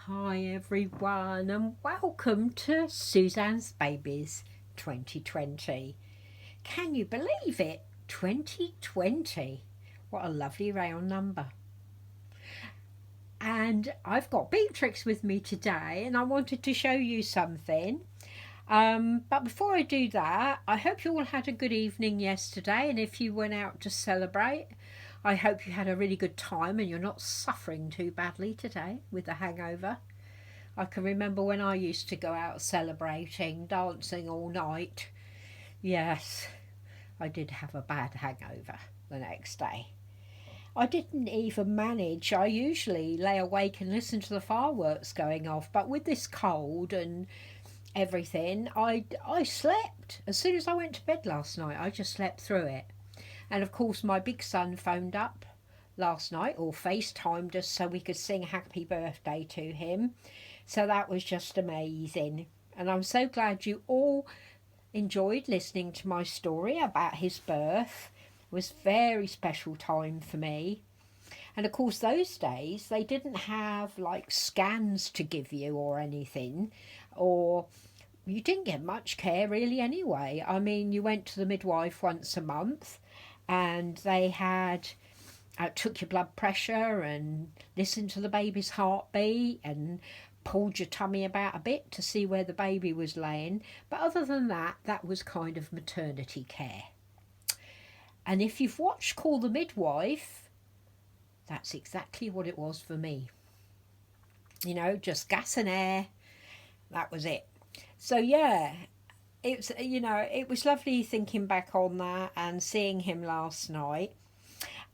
Hi everyone and welcome to Suzanne's Babies 2020. Can you believe it? 2020. What a lovely round number. And I've got Beatrix with me today and I wanted to show you something. But before I do that, I hope you all had a good evening yesterday, and if you went out to celebrate, I hope you had a really good time and you're not suffering too badly today with the hangover. I can remember when I used to go out celebrating, dancing all night. Yes, I did have a bad hangover the next day. I didn't even manage. I usually lay awake and listen to the fireworks going off, but with this cold and everything, I slept. As soon as I went to bed last night, I just slept through it. And of course, my big son phoned up last night or FaceTimed us so we could sing happy birthday to him. So that was just amazing. And I'm so glad you all enjoyed listening to my story about his birth. It was a very special time for me. And of course, those days they didn't have like scans to give you or anything, or you didn't get much care really anyway. I mean, you went to the midwife once a month and they had took your blood pressure and listened to the baby's heartbeat and pulled your tummy about a bit to see where the baby was laying. But other than that, that was kind of maternity care. And if you've watched Call the Midwife, that's exactly what it was for me. You know, just gas and air. That was it. So yeah, it was lovely thinking back on that and seeing him last night.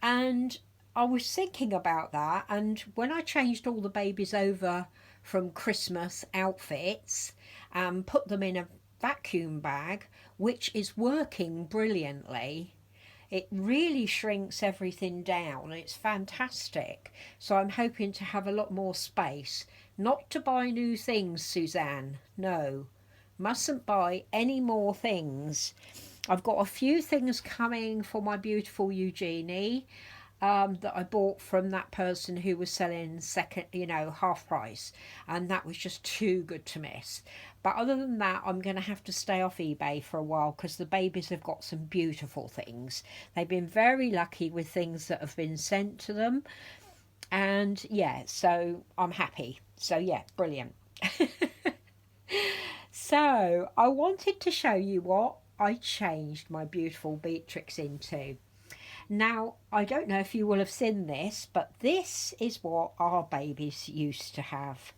And I was thinking about that, and when I changed all the babies over from Christmas outfits and put them in a vacuum bag, which is working brilliantly, it really shrinks everything down. It's fantastic. So I'm hoping to have a lot more space. Not to buy new things, Suzanne. No, mustn't buy any more things. I've got a few things coming for my beautiful Eugenie that I bought from that person who was selling half price, and that was just too good to miss. But other than that, I'm going to have to stay off eBay for a while because the babies have got some beautiful things. They've been very lucky with things that have been sent to them, and yeah, so I'm happy. So yeah, brilliant. So I wanted to show you what I changed my beautiful Beatrix into. Now, I don't know if you will have seen this, but this is what our babies used to have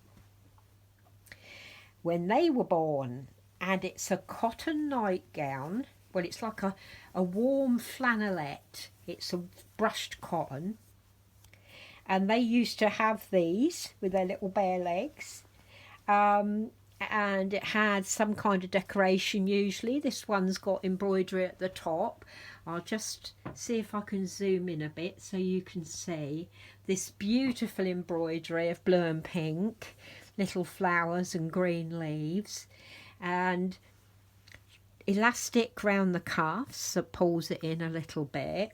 when they were born. And it's a cotton nightgown. Well, it's like a warm flannelette. It's a brushed cotton. And they used to have these with their little bare legs. And it had some kind of decoration usually. This one's got embroidery at the top. I'll just see if I can zoom in a bit so you can see this beautiful embroidery of blue and pink, little flowers and green leaves, and elastic round the cuffs that pulls it in a little bit.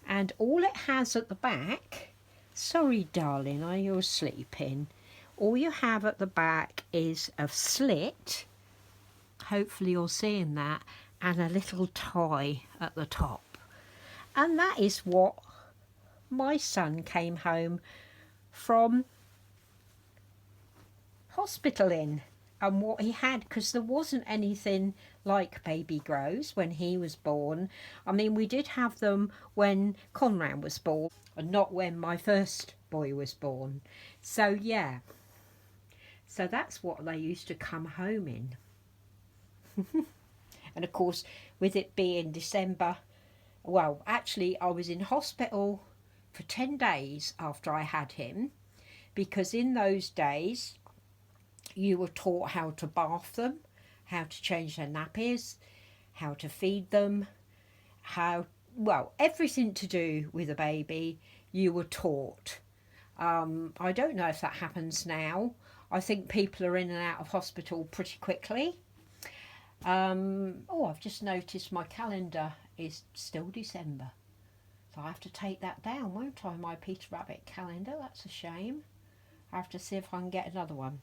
And all it has at the back, sorry darling, are you sleeping? All you have at the back is a slit, hopefully you're seeing that, and a little tie at the top. And that is what my son came home from hospital in, and what he had, because there wasn't anything like baby grows when he was born. I mean, we did have them when Conrad was born, and not when my first boy was born. So yeah. So that's what they used to come home in. And of course, with it being December, well, actually, I was in hospital for 10 days after I had him, because in those days, you were taught how to bath them, how to change their nappies, how to feed them, everything to do with a baby, you were taught. I don't know if that happens now. I think people are in and out of hospital pretty quickly. I've just noticed my calendar is still December. So I have to take that down, won't I? My Peter Rabbit calendar. That's a shame. I have to see if I can get another one.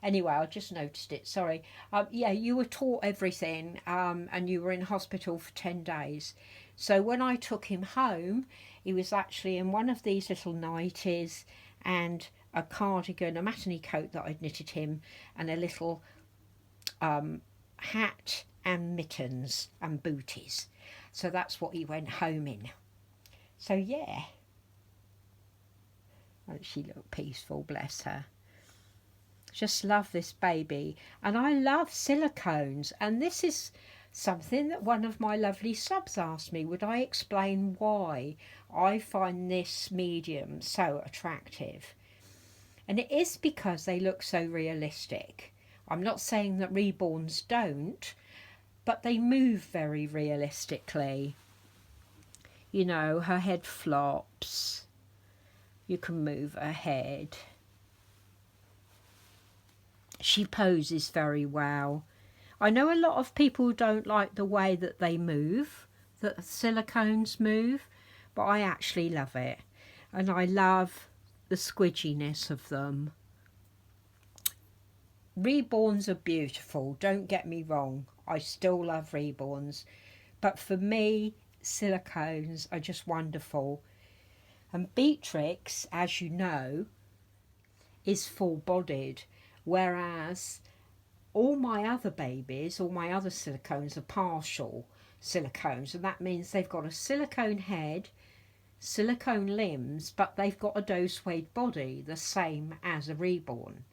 Anyway, I just noticed it, sorry. Yeah, you were taught everything, and you were in hospital for 10 days. So when I took him home, he was actually in one of these little nighties and a cardigan, a maternity coat that I'd knitted him, and a little hat and mittens and booties. So that's what he went home in. So yeah. Oh, she looked peaceful, bless her. Just love this baby. And I love silicones. And this is something that one of my lovely subs asked me. Would I explain why I find this medium so attractive? And it is because they look so realistic. I'm not saying that reborns don't, but they move very realistically. You know, her head flops. You can move her head. She poses very well. I know a lot of people don't like the way that they move, that silicones move, but I actually love it. And I love the squidginess of them. Reborns are beautiful, don't get me wrong. I still love reborns. But for me, silicones are just wonderful. And Beatrix, as you know, is full-bodied, whereas all my other babies, all my other silicones are partial silicones, and that means they've got a silicone head, silicone limbs, but they've got a doe-swayed body, the same as a reborn.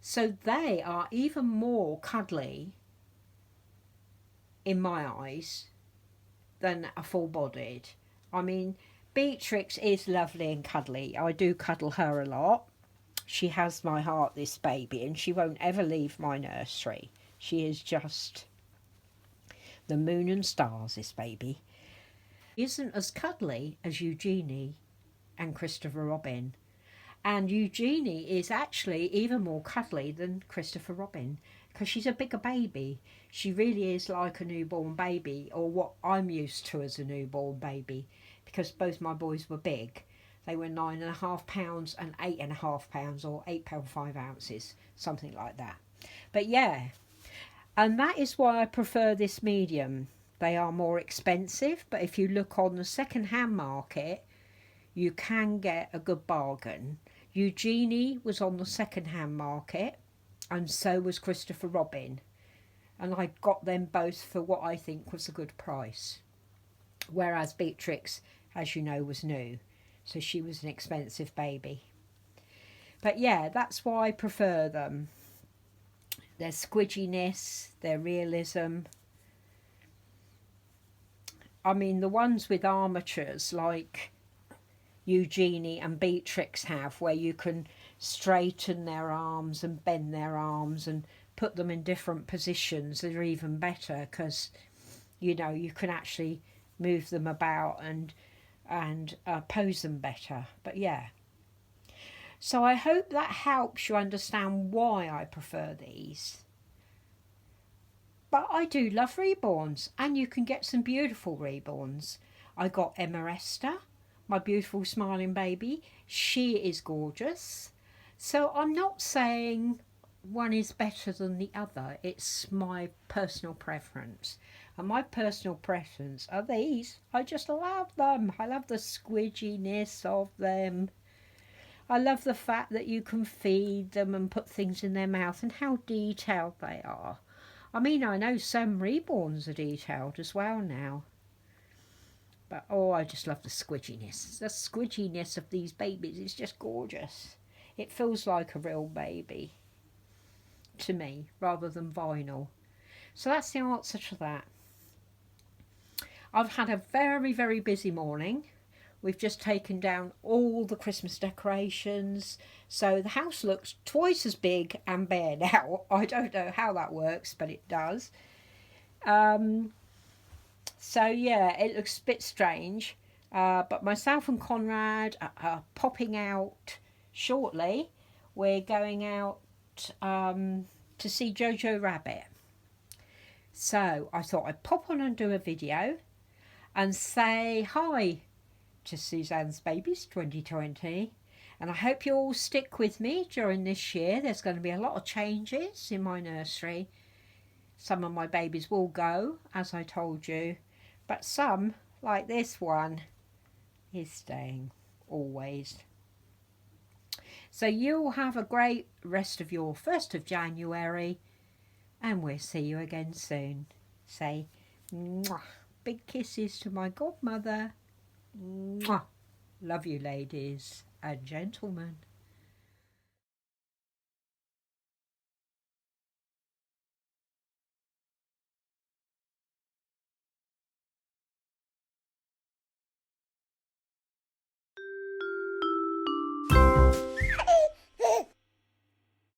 So they are even more cuddly, in my eyes, than a full-bodied. I mean, Beatrix is lovely and cuddly. I do cuddle her a lot. She has my heart, this baby, and she won't ever leave my nursery. She is just the moon and stars, this baby. She isn't as cuddly as Eugenie and Christopher Robin. And Eugenie is actually even more cuddly than Christopher Robin because she's a bigger baby. She really is like a newborn baby, or what I'm used to as a newborn baby, because both my boys were big. They were 9.5 pounds and 8.5 pounds, or 8 pounds 5 ounces, something like that. But yeah, and that is why I prefer this medium. They are more expensive, but if you look on the second-hand market, you can get a good bargain. Eugenie was on the second-hand market, and so was Christopher Robin. And I got them both for what I think was a good price. Whereas Beatrix, as you know, was new. So she was an expensive baby. But yeah, that's why I prefer them. Their squidginess, their realism. I mean, the ones with armatures like Eugenie and Beatrix have, where you can straighten their arms and bend their arms and put them in different positions, they're even better because, you know, you can actually move them about and pose them better. But yeah, so I hope that helps you understand why I prefer these. But I do love reborns, and you can get some beautiful reborns. I got Emma Esther, my beautiful smiling baby. She is gorgeous. So I'm not saying one is better than the other. It's my personal preference. And my personal preference are these. I just love them. I love the squidginess of them. I love the fact that you can feed them and put things in their mouth and how detailed they are. I mean, I know some reborns are detailed as well now. But, oh, I just love the squidginess. The squidginess of these babies is just gorgeous. It feels like a real baby to me, rather than vinyl. So that's the answer to that. I've had a very, very busy morning. We've just taken down all the Christmas decorations. So the house looks twice as big and bare now. I don't know how that works, but it does. So yeah, it looks a bit strange. But myself and Conrad are popping out shortly. We're going out to see Jojo Rabbit. So I thought I'd pop on and do a video and say hi to Suzanne's Babies 2020 And I hope you all stick with me during this year. There's going to be a lot of changes in my nursery. Some of my babies will go, as I told you, but some, like this one, is staying always. So you'll have a great rest of your 1st of January, and we'll see you again soon. Say mwah. Big kisses to my godmother. Mwah. Love you, ladies and gentlemen.